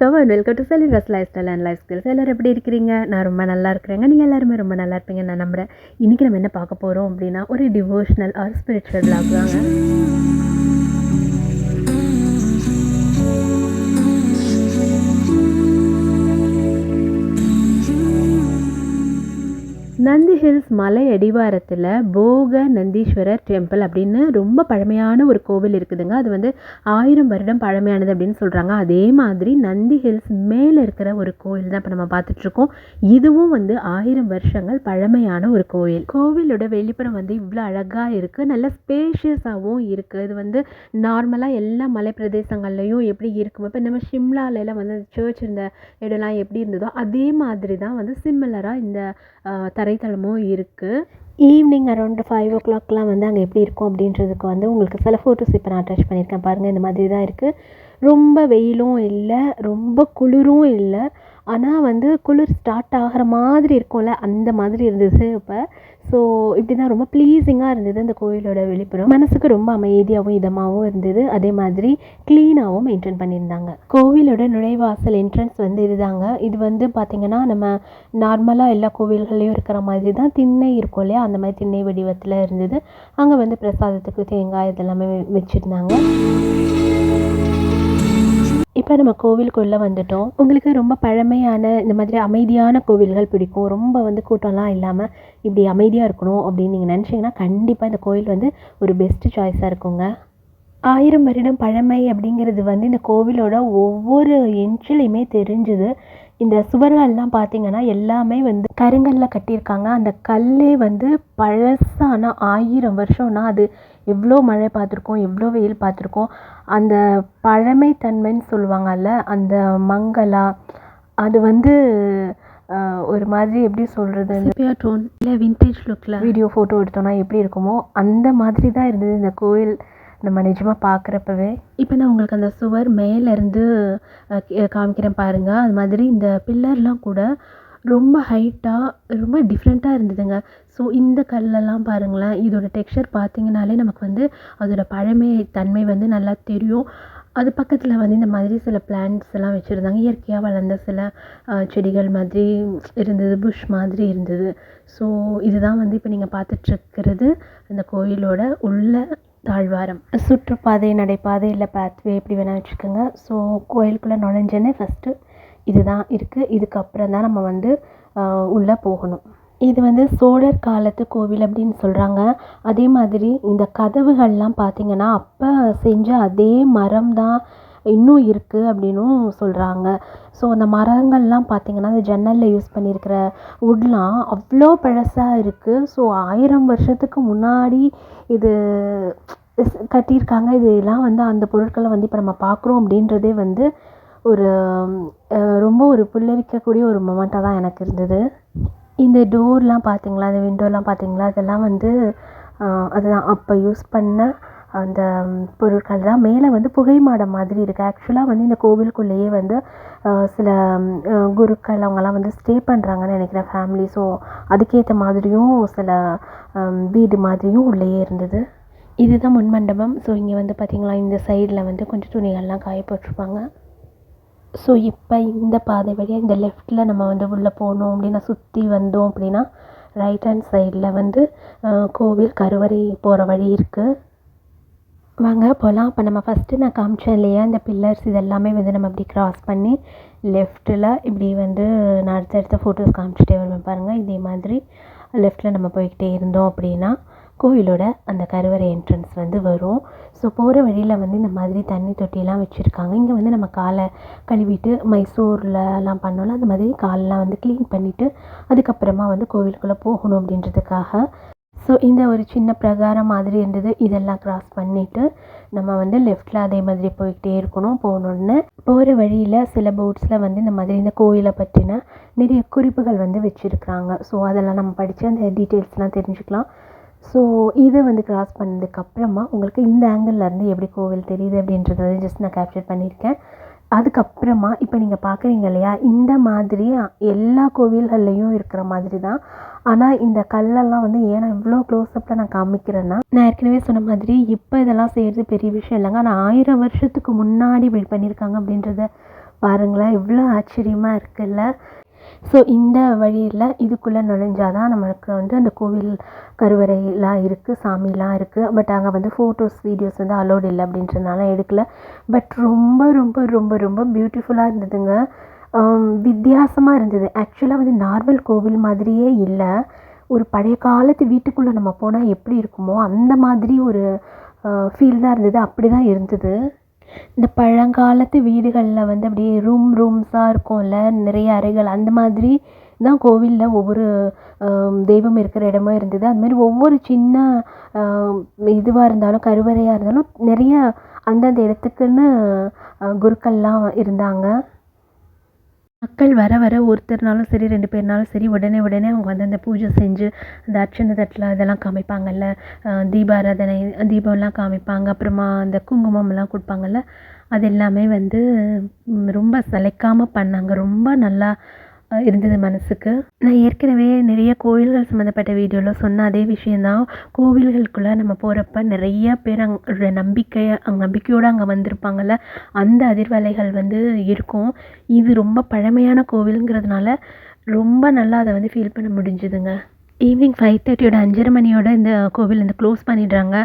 வணக்கம் and welcome to Celebrus life style and life skills. எல்லோரும் எப்படி இருக்கிறீங்க? நான் ரொம்ப நல்லா இருக்கிறேங்க. நீங்கள் எல்லாருமே ரொம்ப நல்லா இருப்பீங்க நான் நம்புகிறேன். இன்றைக்கி நம்ம என்ன பார்க்க போகிறோம் அப்படின்னா, ஒரு டிவோஷனல் ஆர் ஸ்பிரிச்சுவல் விளாக் தாங்க. நந்தி ஹில்ஸ் மலை அடிவாரத்தில் போக நந்தீஸ்வரர் டெம்பிள் அப்படின்னு ரொம்ப பழமையான ஒரு கோவில் இருக்குதுங்க. அது வந்து 1000 வருடம் பழமையானது அப்படின்னு சொல்கிறாங்க. அதே மாதிரி நந்தி ஹில்ஸ் மேலே இருக்கிற ஒரு கோவில் தான் இப்போ நம்ம பார்த்துட்ருக்கோம். இதுவும் வந்து 1000 வருஷங்கள் பழமையான ஒரு கோவில். கோவிலோட வெளிப்புறம் வந்து இவ்வளோ அழகாக இருக்குது, நல்ல ஸ்பேஷியஸாகவும் இருக்குது. இது வந்து நார்மலாக எல்லா மலை பிரதேசங்கள்லையும் எப்படி இருக்கும், இப்போ நம்ம ஷிம்லாலெலாம் வந்து சர்ச் இருந்த இடம்லாம் எப்படி இருந்ததோ அதே மாதிரி தான் வந்து சிமிலராக இந்த தரைத்தளமும் இருக்குது. ஈவினிங் அரௌண்ட் 5 o'clockலாம் வந்து அங்கே எப்படி இருக்கும் அப்படின்றதுக்கு வந்து உங்களுக்கு சில ஃபோட்டோஸ் இப்போ நான் அட்டாச் பண்ணியிருக்கேன் பாருங்கள். இந்த மாதிரி தான் இருக்குது. ரொம்ப வெயிலும் இல்லை, ரொம்ப குளிரும் இல்லை. ஆனால் வந்து குளிர் ஸ்டார்ட் ஆகிற மாதிரி இருக்கும்ல, அந்த மாதிரி இருந்தது இப்போ. ஸோ இப்படி தான் ரொம்ப ப்ளீஸிங்காக இருந்தது அந்த கோயிலோட வெளிப்புறம். மனசுக்கு ரொம்ப அமைதியாகவும் இதமாகவும் இருந்தது. அதே மாதிரி க்ளீனாகவும் மெயின்டைன் பண்ணியிருந்தாங்க. கோவிலோட நுழைவாசல் என்ட்ரன்ஸ் வந்து இதுதாங்க. இது வந்து பார்த்திங்கன்னா நம்ம நார்மலாக எல்லா கோவில்கள்லேயும் இருக்கிற மாதிரி தான் திண்ணை இருக்கும் இல்லையா, அந்த மாதிரி திண்ணை வடிவத்தில் இருந்தது. அங்கே வந்து பிரசாதத்துக்கு தேங்காய் இதெல்லாமே வச்சுருந்தாங்க. இப்போ நம்ம கோவிலுக்குள்ளே வந்துட்டோம். உங்களுக்கு ரொம்ப பழமையான இந்த மாதிரி அமைதியான கோவில்கள் பிடிக்கும், ரொம்ப வந்து கூட்டம்லாம் இல்லாமல் இப்படி அமைதியாக இருக்கணும் அப்படின்னு நீங்கள் நினச்சிங்கன்னா கண்டிப்பாக இந்த கோவில் வந்து ஒரு பெஸ்ட்டு சாய்ஸாக இருக்குங்க. 1000 வருடம் பழமை அப்படிங்கிறது வந்து இந்த கோவிலோட ஒவ்வொரு இன்ச்சிலையுமே தெரிஞ்சுது. இந்த சுவர்கள்லாம் பார்த்திங்கன்னா எல்லாமே வந்து கருங்கல்லில் கட்டியிருக்காங்க. அந்த கல்லே வந்து பழசான 1000 வருஷம்னா அது எவ்வளோ மழை பார்த்துருக்கோம், எவ்வளோ வெயில் பார்த்துருக்கோம். அந்த பழமைத்தன்மைன்னு சொல்லுவாங்கல்ல, அந்த மங்களா அது வந்து ஒரு மாதிரி எப்படி சொல்கிறது, செப்பியா டோன் இல்லை விண்டேஜ் லுக்கில் வீடியோ ஃபோட்டோ எடுத்தோன்னா எப்படி இருக்குமோ அந்த மாதிரி தான் இருந்தது இந்த கோவில் நம்ம நிஜமாக பார்க்குறப்பவே. இப்போ நான் உங்களுக்கு அந்த சுவர் மேலேருந்து காமிக்கிறேன் பாருங்கள். அது மாதிரி இந்த பில்லர்லாம் கூட ரொம்ப ஹைட்டாக ரொம்ப டிஃப்ரெண்ட்டாக இருந்ததுங்க. ஸோ இந்த கல்லெல்லாம் பாருங்களேன், இதோட டெக்ஸ்சர் பார்த்திங்கனாலே நமக்கு வந்து அதோட பழமை தன்மை வந்து நல்லா தெரியும். அது பக்கத்தில் வந்து இந்த மாதிரி சில பிளான்ட்ஸ் எல்லாம் வச்சுருந்தாங்க. இயற்கையாக வளர்ந்த சில செடிகள் மாதிரி இருந்தது, புஷ் மாதிரி இருந்தது. ஸோ இதுதான் வந்து இப்போ நீங்கள் பார்த்துட்ருக்கிறது அந்த கோயிலோட உள்ள தாழ்வாரம். சுற்றுப்பாதை, நடைபாதை இல்லை பாத்வே எப்படி வேணால் வச்சுக்கோங்க. ஸோ கோயிலுக்குள்ளே நுழைஞ்சோன்னே ஃபஸ்ட்டு இதுதான் இருக்குது. இதுக்கப்புறம் தான் நம்ம வந்து உள்ளே போகணும். இது வந்து சோழர் காலத்து கோவில் அப்படின்னு சொல்கிறாங்க. அதே மாதிரி இந்த கதவுகள்லாம் பார்த்திங்கன்னா அப்போ செஞ்ச அதே மரம் தான் இன்னும் இருக்குது அப்படின்னும் சொல்கிறாங்க. ஸோ அந்த மரங்கள்லாம் பார்த்திங்கன்னா அந்த ஜன்னலில் யூஸ் பண்ணியிருக்கிற வுட்லாம் அவ்வளோ பழசாக இருக்குது. ஸோ 1000 வருஷத்துக்கு முன்னாடி இது கட்டியிருக்காங்க. இதெல்லாம் வந்து அந்த பொருட்களை வந்து இப்போ நம்ம பார்க்குறோம் அப்படின்றதே வந்து ஒரு ரொம்ப ஒரு புல்லரிக்கக்கூடிய ஒரு மொமெண்ட்டாக தான் எனக்கு இருந்தது. இந்த டோர்லாம் பார்த்திங்களா, அந்த விண்டோலாம் பார்த்திங்களா, அதெல்லாம் வந்து அதுதான் அப்போ யூஸ் பண்ண அந்த பொருட்கள் தான். மேலே வந்து புகை மாடம் மாதிரி இருக்குது. ஆக்சுவலாக வந்து இந்த கோவிலுக்குள்ளேயே வந்து சில குருக்கள் அவங்கெல்லாம் வந்து ஸ்டே பண்ணுறாங்கன்னு நினைக்கிறேன், ஃபேமிலி. ஸோ அதுக்கேற்ற மாதிரியும் சில வீடு மாதிரியும் உள்ளேயே இருந்தது. இதுதான் முன்மண்டபம். ஸோ இங்கே வந்து பார்த்திங்களா இந்த சைடில் வந்து கொஞ்சம் துணிகள்லாம் காய போட்டிருப்பாங்க. ஸோ இப்போ இந்த பாதை வழியாக இந்த லெஃப்ட்டில் நம்ம வந்து உள்ளே போகணும் அப்படின்னா சுற்றி வந்தோம் அப்படின்னா ரைட் ஹேண்ட் சைடில் வந்து கோவில் கருவறை போகிற வழி இருக்குது. வாங்க போகலாம். அப்போ நம்ம ஃபஸ்ட்டு நான் காமிச்சேன் இல்லையா இந்த பில்லர்ஸ், இதெல்லாமே வந்து நம்ம இப்படி க்ராஸ் பண்ணி லெஃப்ட்டில் இப்படி வந்து நான் அடுத்தடுத்த ஃபோட்டோஸ் காமிச்சிட்டே வருவேன் பாருங்கள். இதே மாதிரி லெஃப்ட்டில் நம்ம போய்கிட்டே இருந்தோம் அப்படின்னா கோயிலோட அந்த கருவறை என்ட்ரன்ஸ் வந்து வரும். ஸோ போகிற வழியில் வந்து இந்த மாதிரி தண்ணி தொட்டியெல்லாம் வச்சுருக்காங்க. இங்கே வந்து நம்ம காலை கழுவிட்டு மைசூர்லலாம் பண்ணோம்ல அந்த மாதிரி காலெலாம் வந்து க்ளீன் பண்ணிவிட்டு அதுக்கப்புறமா வந்து கோவிலுக்குள்ளே போகணும் அப்படின்றதுக்காக. ஸோ இந்த ஒரு சின்ன பிரகாரம் மாதிரி இருந்தது. இதெல்லாம் க்ராஸ் பண்ணிவிட்டு நம்ம வந்து லெஃப்ட்டில் அதே மாதிரி போய்கிட்டே இருக்கணும். போகணுன்னு போகிற வழியில் சில போர்ட்ஸில் வந்து இந்த மாதிரி இந்த கோயிலை பற்றின நிறைய குறிப்புகள் வந்து வச்சுருக்குறாங்க. ஸோ அதெல்லாம் நம்ம படித்து அந்த டீட்டெயில்ஸ்லாம் தெரிஞ்சுக்கலாம். ஸோ இதை வந்து க்ராஸ் பண்ணதுக்கப்புறமா உங்களுக்கு இந்த ஆங்கிள்லேருந்து எப்படி கோவில் தெரியுது அப்படின்றத வந்து ஜஸ்ட் நான் கேப்சர் பண்ணியிருக்கேன். அதுக்கப்புறமா இப்போ நீங்கள் பார்க்குறீங்க இல்லையா, இந்த மாதிரி எல்லா கோவில்கள்லேயும் இருக்கிற மாதிரி தான். ஆனால் இந்த கல்லெல்லாம் வந்து ஏன்னா இவ்வளோ க்ளோஸ்அப்பில் நான் காமிக்கிறேன்னா, நான் ஏற்கனவே சொன்ன மாதிரி இப்போ இதெல்லாம் செய்கிறது பெரிய விஷயம் இல்லைங்க. ஆனால் 1000 வருஷத்துக்கு முன்னாடி இப்படி பண்ணியிருக்காங்க அப்படின்றத பாருங்களேன் எவ்வளோ ஆச்சரியமாக இருக்குல்ல. ஸோ இந்த வழியில் இதுக்குள்ளே நுழைஞ்சால் தான் நம்மளுக்கு வந்து அந்த கோவில் கருவறைலாம் இருக்குது, சாமிலாம் இருக்குது. பட் அங்கே வந்து ஃபோட்டோஸ் வீடியோஸ் வந்து அலோடு இல்லை அப்படின்றதுனால எடுக்கல. பட் ரொம்ப ரொம்ப ரொம்ப ரொம்ப பியூட்டிஃபுல்லாக இருந்ததுங்க. வித்தியாசமாக இருந்தது. ஆக்சுவலாக வந்து நார்மல் கோவில் மாதிரியே இல்லை. ஒரு பழைய காலத்து வீட்டுக்குள்ளே நம்ம போனால் எப்படி இருக்குமோ அந்த மாதிரி ஒரு ஃபீல் தான் இருந்தது. அப்படி தான் இருந்தது. இந்த பழங்காலத்து வீடுகளில் வந்து அப்படியே ரூம்ஸாக இருக்கும்ல, நிறைய அறைகள், அந்த மாதிரி தான் கோவிலில் ஒவ்வொரு தெய்வம் இருக்கிற இடமும் இருந்தது. அதுமாதிரி ஒவ்வொரு சின்ன இதுவாக இருந்தாலும், கருவறையாக இருந்தாலும் நிறைய அந்தந்த இடத்துக்குன்னு குருக்கள்லாம் இருந்தாங்க. மக்கள் வர வர ஒருத்தர்னாலும் சரி 2 பேர்னாலும் சரி உடனே அவங்க வந்து அந்த பூஜை செஞ்சு அந்த அர்ச்சனை தட்டில் இதெல்லாம் காமிப்பாங்கல்ல, தீபாராதனை தீபம்லாம் காமிப்பாங்க. அப்புறமா அந்த குங்குமம்லாம் கொடுப்பாங்கல்ல, அது எல்லாமே வந்து ரொம்ப சளைக்காமல் பண்ணாங்க. ரொம்ப நல்லா இருந்தது மனசுக்கு. நான் ஏற்கனவே நிறைய கோயில்கள் சம்மந்தப்பட்ட வீடியோவில் சொன்ன அதே விஷயந்தான். கோவில்களுக்குள்ளே நம்ம போகிறப்ப நிறைய பேர் அங்கே நம்பிக்கையோடு அங்கே வந்திருப்பாங்கள்ல, அந்த அதிர்வலைகள் வந்து இருக்கும். இது ரொம்ப பழமையான கோவிலுங்கிறதுனால ரொம்ப நல்லா அதை வந்து ஃபீல் பண்ண முடிஞ்சுதுங்க. ஈவினிங் 5:30 5:30 மணியோட இந்த கோவில் வந்து க்ளோஸ் பண்ணிடுறாங்க.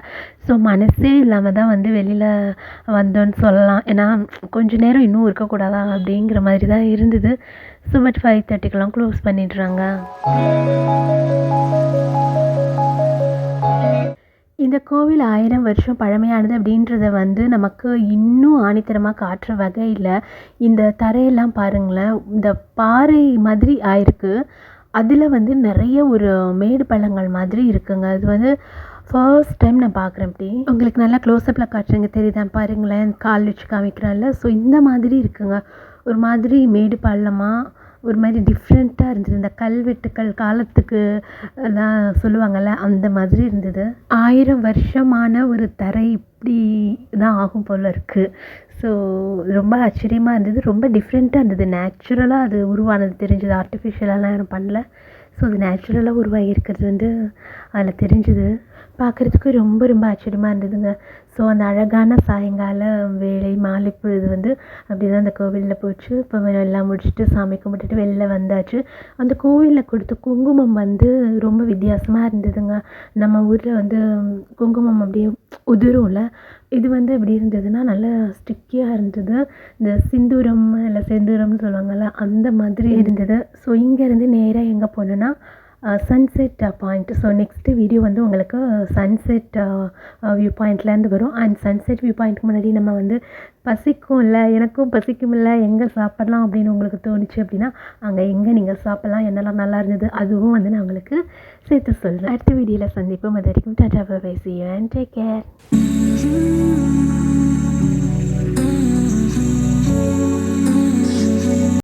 ஸோ மனசே இல்லாமல் தான் வந்து வெளியில் வந்தோன்னு சொல்லலாம். ஏன்னா கொஞ்சம் நேரம் இன்னும் இருக்கக்கூடாதா அப்படிங்கிற மாதிரி தான் இருந்தது. ஸோ பட் 5:30க்கெலாம் க்ளோஸ் பண்ணிடுறாங்க. இந்த கோவில் 1000 வருஷம் பழமையானது அப்படின்றத வந்து நமக்கு இன்னும் ஆணித்தரமாக காட்டுற வகையில் இந்த தரையெல்லாம் பாருங்களேன், இந்த பாறை மாதிரி ஆயிருக்கு. அதில் வந்து நிறைய ஒரு மேடு பள்ளங்கள் மாதிரி இருக்குங்க. அது வந்து ஃபர்ஸ்ட் டைம் நான் பார்க்குறேன். இப்படி உங்களுக்கு நல்லா க்ளோஸ்அப்பில் காட்டுறேங்க, தெரியுதான் பாருங்களேன், கால் வச்சு காமிக்கிறேன்ல. ஸோ இந்த மாதிரி இருக்குங்க, ஒரு மாதிரி மேடு பள்ளமாக ஒரு மாதிரி டிஃப்ரெண்ட்டாக இருந்தது. இந்த கல்வெட்டுக்கள் காலத்துக்கு எல்லாம் சொல்லுவாங்கள்ல, அந்த மாதிரி இருந்தது. 1000 வருஷமான ஒரு தரை இப்படி தான் ஆகும் போல் இருக்குது. ஸோ ரொம்ப ஆச்சரியமாக இருந்தது. ரொம்ப டிஃப்ரெண்ட்டாக இருந்தது. நேச்சுரலாக அது உருவானது தெரிஞ்சுது. ஆர்டிஃபிஷியலாலாம் யாரும் பண்ணல. ஸோ அது நேச்சுரலாக உருவாகி இருக்கிறது வந்து அதில் தெரிஞ்சுது. பார்க்குறதுக்கு ரொம்ப ரொம்ப ஆச்சரியமாக இருந்ததுங்க. ஸோ அந்த அழகான சாயங்கால வேளை மாலை பொழுது வந்து அப்படி தான் அந்த கோவிலில் போச்சு. இப்போ எல்லாம் முடிச்சுட்டு சாமி கும்பிட்டுட்டு வெளில வந்தாச்சு. அந்த கோவிலில் கொடுத்த குங்குமம் வந்து ரொம்ப வித்தியாசமாக இருந்ததுங்க. நம்ம ஊரில் வந்து குங்குமம் அப்படியே உதிரும்ல, இது வந்து எப்படி இருந்ததுன்னா நல்லா ஸ்டிக்கியாக இருந்தது. இந்த சிந்தூரம் இல்லை செந்தூரம்னு சொல்லுவாங்கள்ல, அந்த மாதிரி இருந்தது. ஸோ இங்கேருந்து நேராக எங்கே போனோன்னா sunset point. So next video வந்து உங்களுக்கு சன்செட் வியூ பாயிண்ட்லேருந்து வரும். அண்ட் சன்செட் வியூ பாயிண்ட்டுக்கு முன்னாடி நம்ம வந்து பசிக்கும்ல, எனக்கும் பசிக்கும்ல, எங்கே சாப்பிட்லாம் அப்படின்னு உங்களுக்கு தோணுச்சு அப்படின்னா அங்கே எங்கே நீங்கள் சாப்பிட்லாம், என்னெல்லாம் நல்லா இருந்தது அதுவும் வந்து நான் உங்களுக்கு சேர்த்து சொல்கிறேன். அடுத்த வீடியோவில் சந்திப்போம். அது வரைக்கும் tata bye bye, see you and take care.